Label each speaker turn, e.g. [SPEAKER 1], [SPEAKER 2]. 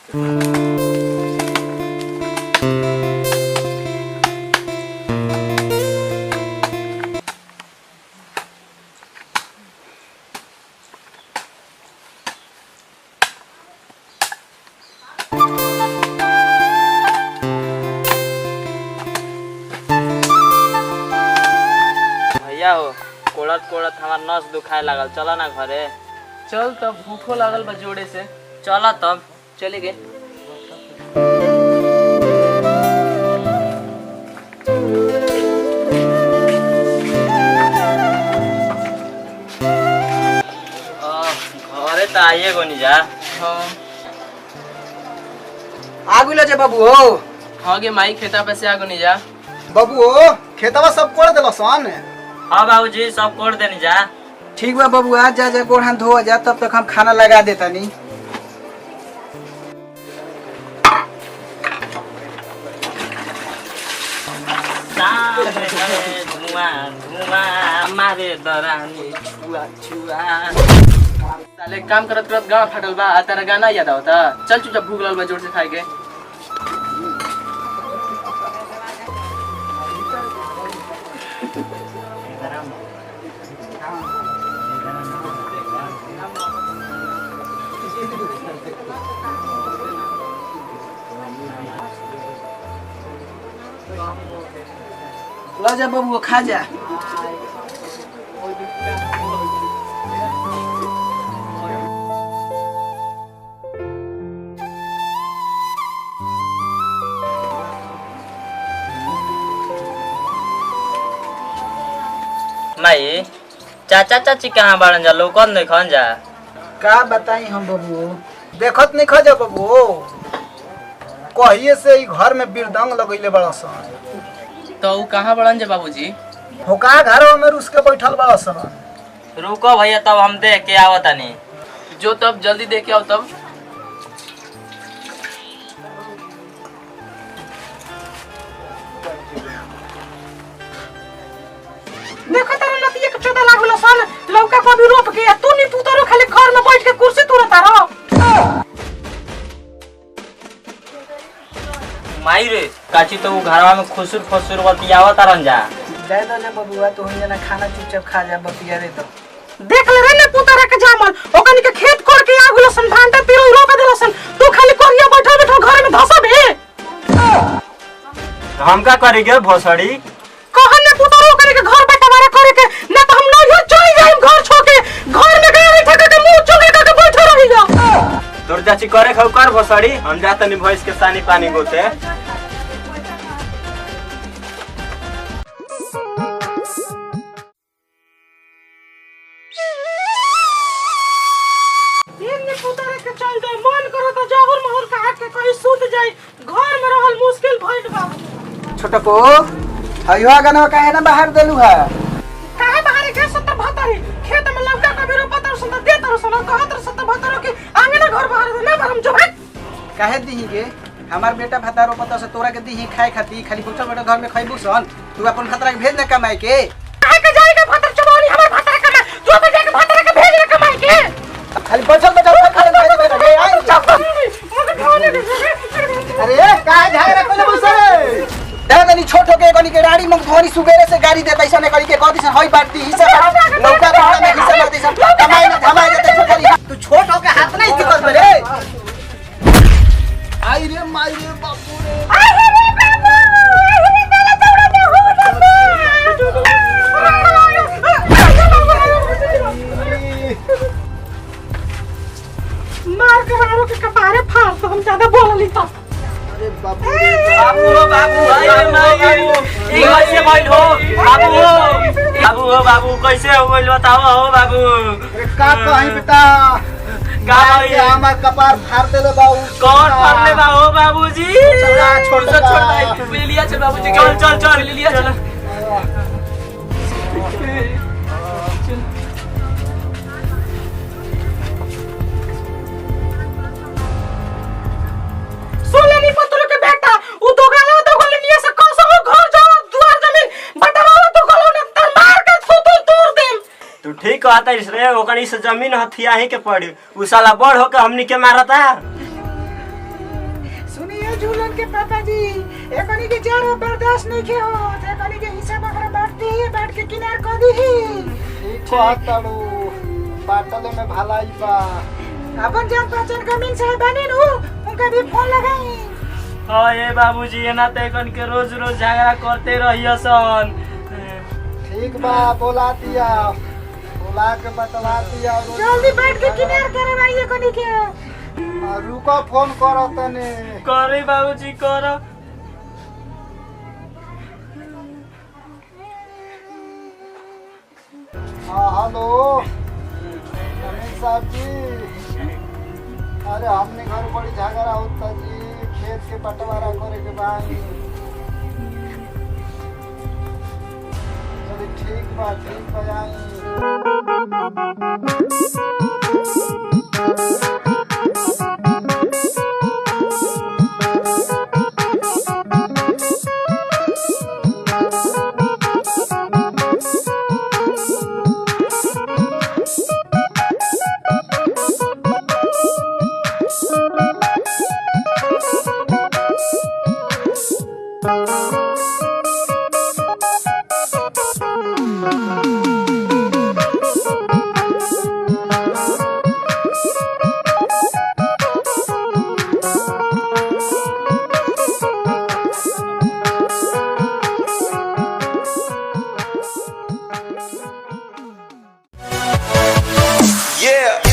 [SPEAKER 1] भैया हो कोड़त कोड़त हमार नस दुखाए लागल, चला ना घरे।
[SPEAKER 2] चल तब, भूखो लागल बा जोड़े से।
[SPEAKER 1] चला तब
[SPEAKER 2] चले गए।
[SPEAKER 1] घरे तो आइए को नहीं जा।
[SPEAKER 2] हाँ
[SPEAKER 3] आगु ले जा बाबू हो।
[SPEAKER 2] हाँ गे माई खेता पे से आगो नहीं जा।
[SPEAKER 3] बाबू हो खेतवा सब कोड़ देलो सन।
[SPEAKER 1] हाँ बाबूजी सब कोड़ देनी जा।
[SPEAKER 3] ठीक बा बाबू, आज जा जा गोड़ हाथ धो जा, तब तक हम खाना लगा देता नहीं।
[SPEAKER 1] धुआं धुआं मारे दरानी छुआ छुआ।
[SPEAKER 2] साले काम करत करत गाँव फाटल बा, आ तेरा गाना याद आवता। चल चुपचाप भूख लागल बा जोर से खाए के।
[SPEAKER 3] ला जा बाबू खा जा।
[SPEAKER 1] माई चाचा चाची कहाँ बाड़न जा, लोकन नहीं खन जा।
[SPEAKER 3] का बताई हम बाबू, देखत नहीं खा जा बाबू। कहिए से ही घर में बिरदंग लगैले बड़ा सन।
[SPEAKER 2] तो ऊ कहाँ बड़न जा बाबूजी?
[SPEAKER 3] होका घर में रुस के बैठल बड़ा सन।
[SPEAKER 1] रुको भैया तब हम देख के आवतानी।
[SPEAKER 2] जो तब जल्दी दे के आओ तब।
[SPEAKER 3] देखो तारा नतिया के चोदा लागल सन। लौका को भी रोप के तू नी पुतरो खाली घर में बैठ के कुर्सी तुरता रहो।
[SPEAKER 1] माई रे काची तो वो घरवा में खुसुर फसुर बतियावत रन जा।
[SPEAKER 3] जाय दले बबुआ, तू ही जना खाना चुपचाप खा जा, बतिया रे तो। देख ले रे ने पुतरा के जामल, ओकनी के खेत कोड़ के आगुलो सन, भांटा पिरो रोप देलो सन। तू खाली कोरिया बैठा बैठा घर में धसबे।
[SPEAKER 1] हम का करेंगे भोसड़ी?
[SPEAKER 3] कहन ने पुतरो करे के घर बटवारा करे के, ना तो हम नहियो चली जाइम घर छोड़ के। घर में गए ठका के मुंह चुगे के बैठा रही जा।
[SPEAKER 1] तोर चाची करे खौ कर भोसड़ी, हम जातनी भैंस के सानी पानी गोते।
[SPEAKER 3] इन्ने पुतरा के चल दे, मन करो तो जाहुर महर काट के कहीं सूत जाई। घर में रहल मुश्किल भइल बा। छोटको हइवा गनवा काहे ना बाहर देलु है? काहे बाहर के 70 72 खेत में लौका का बिरो पतर सुंदर दे तर सुन कहत 70 72 के आंगन घर बाहर दे ना भरम जो भाई। काहे दीही के हमार बेटा भतारो पता से तोरा के दीही खाए खाती, खाली बैठल बैठल घर में खइबू सन। तू अपन भतरा के भेज ना कमाए के। काहे के जाएगा भतर चबानी हमर भतरा कमा, तू तो जाके भतरा के भेज ना कमाए के। खाली बैठल बैठल खा ले रे आई चाप। अरे काहे झागरा कोले बसरे? दादा नी छोटो के कनी के राड़ी मुख धोनी सुगेरे से गाड़ी देता ऐसा ने करी के कदी से हई बाटती हिस्सा लौका पाड़ा में हिस्सा मारती सब कमाई में धमाई देते सब करी। तू छोट हो के हाथ नहीं दिखत रे। आई रे माई रे बापू रे, आई रे बाबू, आई रे तेरे चौड़ा दे हो मार के मारो के कपारे फाड़ तो हम ज्यादा बोल ली तो। अरे बाबू
[SPEAKER 1] बाबू बाबू ई कैसे भइल हो बाबू? बाबू हो बाबू कैसे हो गइल बताओ हो बाबू।
[SPEAKER 3] अरे का कहीं बेटा,
[SPEAKER 1] का भाई
[SPEAKER 3] हमार कपार फाड़ देले बाबू।
[SPEAKER 1] कौन फाड़ले बा हो बाबूजी?
[SPEAKER 3] छोड़ दे
[SPEAKER 2] छोड़ ले लिया चल बाबूजी,
[SPEAKER 1] चल चल चल
[SPEAKER 2] ले लिया चल।
[SPEAKER 3] सोलेनी पत्रों के बेटा उ तो गाला तो गोलनिया से कौन सा घर जाओ दुआर जमीन बटवाओ तो गोलो न तर मार के सुतुल तोड़ देम।
[SPEAKER 1] तू ठीक कहता इस रे, ओकनी से जमीन हथिया ही के पड़ी। उ साला बड़ होके हमनी के मारता।
[SPEAKER 3] झूलन के पापा जी एकनी के जरा बर्दाश्त नहीं के हो एकनी के हिस्सा बकरा बांट के किनार कर दी
[SPEAKER 4] ठीक कहताड़ू बाटले में भलाई बा।
[SPEAKER 3] अपन जान पहचान का मिल साहब बनी नु उनका भी फोन लगाई।
[SPEAKER 1] हाँ ये बाबूजी ये ना ते कन के रोज रोज झगड़ा करते रहियो सन।
[SPEAKER 4] ठीक बा बोला दिया बोला के बतला दिया।
[SPEAKER 3] जल्दी बैठ के किनार करवाइए कनी के।
[SPEAKER 4] रुको फोन करो तने।
[SPEAKER 1] करे बाबूजी करो।
[SPEAKER 4] हाँ हेलो नवीन साहब जी। अरे हमने घर बड़ी झगड़ा होता जी खेत के बंटवारा करे के बाद। चलिए ठीक बा आई।
[SPEAKER 5] Yeah.